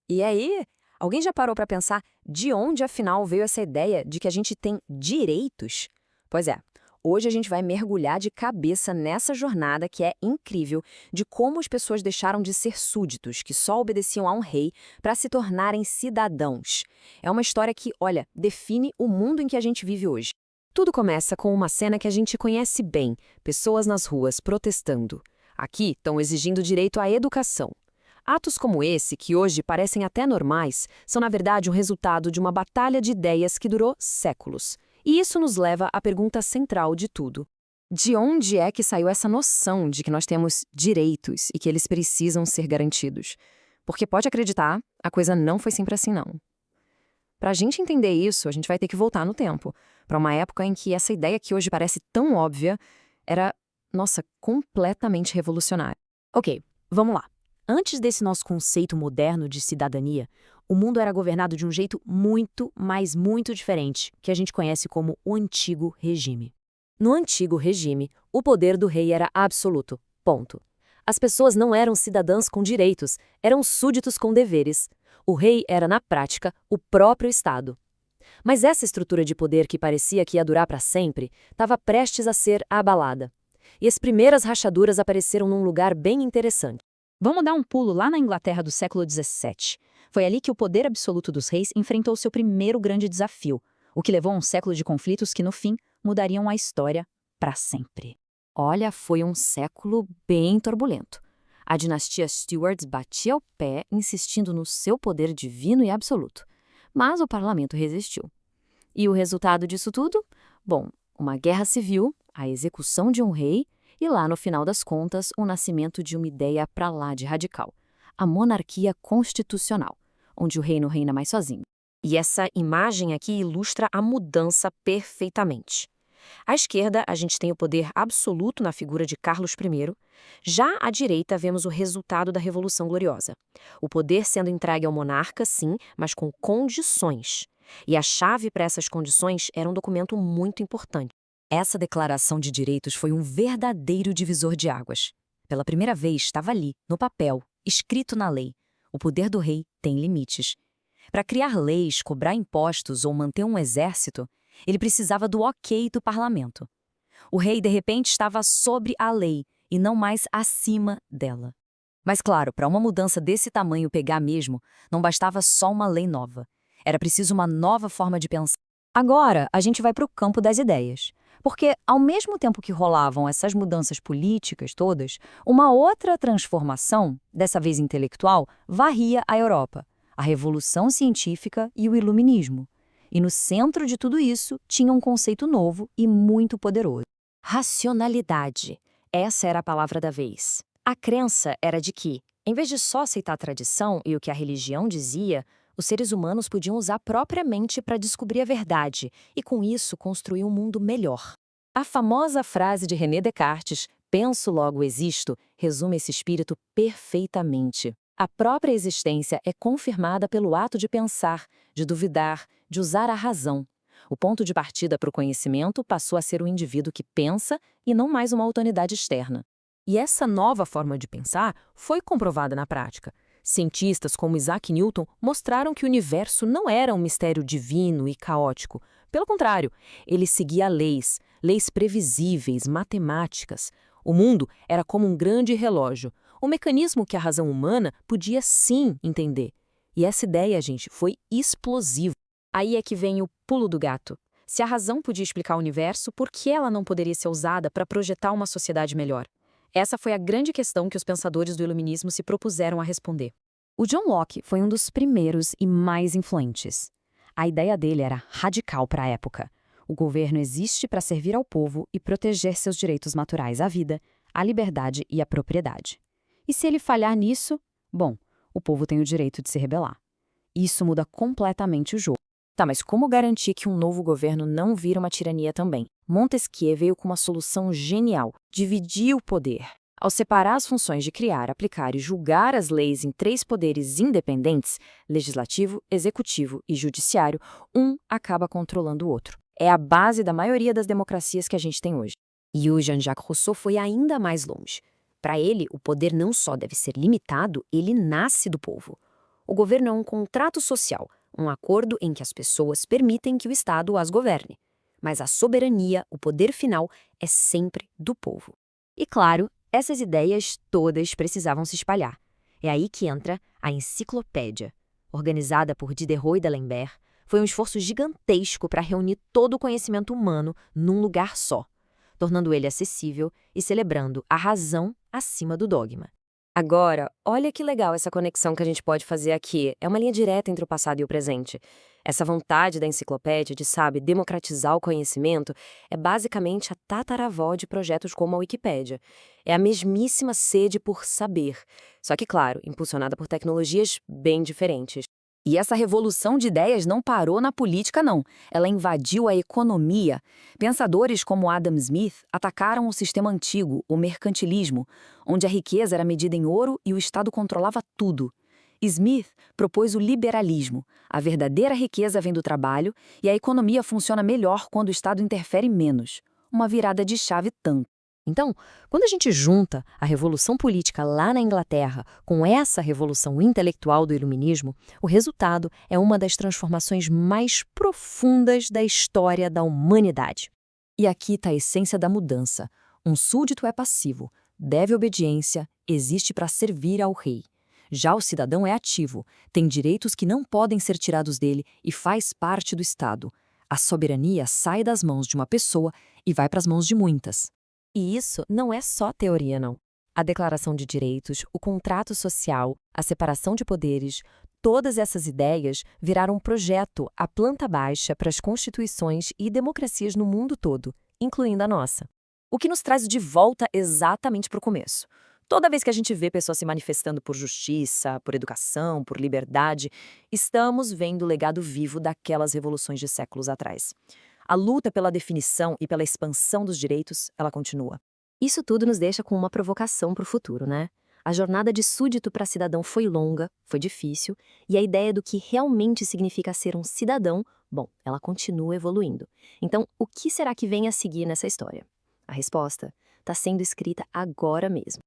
E aí, alguém já parou para pensar de onde afinal veio essa ideia de que a gente tem direitos? Pois é, hoje a gente vai mergulhar de cabeça nessa jornada que é incrível de como as pessoas deixaram de ser súditos, que só obedeciam a um rei, para se tornarem cidadãos. É uma história que, olha, define o mundo em que a gente vive hoje. Tudo começa com uma cena que a gente conhece bem, pessoas nas ruas protestando. Aqui estão exigindo direito à educação. Atos como esse, que hoje parecem até normais, são na verdade um resultado de uma batalha de ideias que durou séculos. E isso nos leva à pergunta central de tudo. De onde é que saiu essa noção de que nós temos direitos e que eles precisam ser garantidos? Porque pode acreditar, a coisa não foi sempre assim, não. Para a gente entender isso, a gente vai ter que voltar no tempo, para uma época em que essa ideia que hoje parece tão óbvia era, nossa, completamente revolucionária. Ok, vamos lá. Antes desse nosso conceito moderno de cidadania, o mundo era governado de um jeito muito, mas muito diferente, que a gente conhece como o Antigo Regime. No Antigo Regime, o poder do rei era absoluto. Ponto. As pessoas não eram cidadãs com direitos, eram súditos com deveres. O rei era, na prática, o próprio Estado. Mas essa estrutura de poder que parecia que ia durar para sempre, estava prestes a ser abalada. E as primeiras rachaduras apareceram num lugar bem interessante. Vamos dar um pulo lá na Inglaterra do século XVII. Foi ali que o poder absoluto dos reis enfrentou seu primeiro grande desafio, o que levou a um século de conflitos que, no fim, mudariam a história para sempre. Olha, foi um século bem turbulento. A dinastia Stuart batia o pé, insistindo no seu poder divino e absoluto. Mas o parlamento resistiu. E o resultado disso tudo? Bom, uma guerra civil, a execução de um rei e lá, no final das contas, o nascimento de uma ideia pra lá de radical. A monarquia constitucional, onde o rei não reina mais sozinho. E essa imagem aqui ilustra a mudança perfeitamente. À esquerda, a gente tem o poder absoluto na figura de Carlos I. Já à direita, vemos o resultado da Revolução Gloriosa. O poder sendo entregue ao monarca, sim, mas com condições. E a chave para essas condições era um documento muito importante. Essa declaração de direitos foi um verdadeiro divisor de águas. Pela primeira vez, estava ali, no papel, escrito na lei. O poder do rei tem limites. Para criar leis, cobrar impostos ou manter um exército, ele precisava do ok do parlamento. O rei, de repente, estava sobre a lei e não mais acima dela. Mas, claro, para uma mudança desse tamanho pegar mesmo, não bastava só uma lei nova. Era preciso uma nova forma de pensar. Agora, a gente vai para o campo das ideias. Porque, ao mesmo tempo que rolavam essas mudanças políticas todas, uma outra transformação, dessa vez intelectual, varria a Europa: a Revolução Científica e o Iluminismo. E no centro de tudo isso tinha um conceito novo e muito poderoso: racionalidade. Essa era a palavra da vez. A crença era de que, em vez de só aceitar a tradição e o que a religião dizia, os seres humanos podiam usar a própria mente para descobrir a verdade e, com isso, construir um mundo melhor. A famosa frase de René Descartes, "penso, logo existo", resume esse espírito perfeitamente. A própria existência é confirmada pelo ato de pensar, de duvidar, de usar a razão. O ponto de partida para o conhecimento passou a ser o indivíduo que pensa e não mais uma autoridade externa. E essa nova forma de pensar foi comprovada na prática. Cientistas como Isaac Newton mostraram que o universo não era um mistério divino e caótico. Pelo contrário, ele seguia leis, leis previsíveis, matemáticas. O mundo era como um grande relógio, um mecanismo que a razão humana podia sim entender. E essa ideia, gente, foi explosiva. Aí é que vem o pulo do gato. Se a razão podia explicar o universo, por que ela não poderia ser usada para projetar uma sociedade melhor? Essa foi a grande questão que os pensadores do Iluminismo se propuseram a responder. O John Locke foi um dos primeiros e mais influentes. A ideia dele era radical para a época. O governo existe para servir ao povo e proteger seus direitos naturais à vida, à liberdade e à propriedade. E se ele falhar nisso, bom, o povo tem o direito de se rebelar. Isso muda completamente o jogo. Tá, mas como garantir que um novo governo não vira uma tirania também? Montesquieu veio com uma solução genial: dividir o poder. Ao separar as funções de criar, aplicar e julgar as leis em 3 poderes independentes, legislativo, executivo e judiciário, um acaba controlando o outro. É a base da maioria das democracias que a gente tem hoje. E o Jean-Jacques Rousseau foi ainda mais longe. Para ele, o poder não só deve ser limitado, ele nasce do povo. O governo é um contrato social, um acordo em que as pessoas permitem que o Estado as governe. Mas a soberania, o poder final, é sempre do povo. E claro, essas ideias todas precisavam se espalhar. É aí que entra a Enciclopédia. Organizada por Diderot e D'Alembert, foi um esforço gigantesco para reunir todo o conhecimento humano num lugar só, tornando ele acessível e celebrando a razão acima do dogma. Agora, olha que legal essa conexão que a gente pode fazer aqui. É uma linha direta entre o passado e o presente. Essa vontade da enciclopédia de, democratizar o conhecimento é basicamente a tataravó de projetos como a Wikipédia. É a mesmíssima sede por saber, só que, claro, impulsionada por tecnologias bem diferentes. E essa revolução de ideias não parou na política, não. Ela invadiu a economia. Pensadores como Adam Smith atacaram o sistema antigo, o mercantilismo, onde a riqueza era medida em ouro e o Estado controlava tudo. Smith propôs o liberalismo. A verdadeira riqueza vem do trabalho e a economia funciona melhor quando o Estado interfere menos. Uma virada de chave tanto. Então, quando a gente junta a revolução política lá na Inglaterra com essa revolução intelectual do iluminismo, o resultado é uma das transformações mais profundas da história da humanidade. E aqui está a essência da mudança. Um súdito é passivo, deve obediência, existe para servir ao rei. Já o cidadão é ativo, tem direitos que não podem ser tirados dele e faz parte do Estado. A soberania sai das mãos de uma pessoa e vai para as mãos de muitas. E isso não é só teoria, não. A Declaração de Direitos, o contrato social, a separação de poderes, todas essas ideias viraram um projeto à planta baixa para as constituições e democracias no mundo todo, incluindo a nossa. O que nos traz de volta exatamente para o começo. Toda vez que a gente vê pessoas se manifestando por justiça, por educação, por liberdade, estamos vendo o legado vivo daquelas revoluções de séculos atrás. A luta pela definição e pela expansão dos direitos, ela continua. Isso tudo nos deixa com uma provocação para o futuro, né? A jornada de súdito para cidadão foi longa, foi difícil, e a ideia do que realmente significa ser um cidadão, bom, ela continua evoluindo. Então, o que será que vem a seguir nessa história? A resposta está sendo escrita agora mesmo.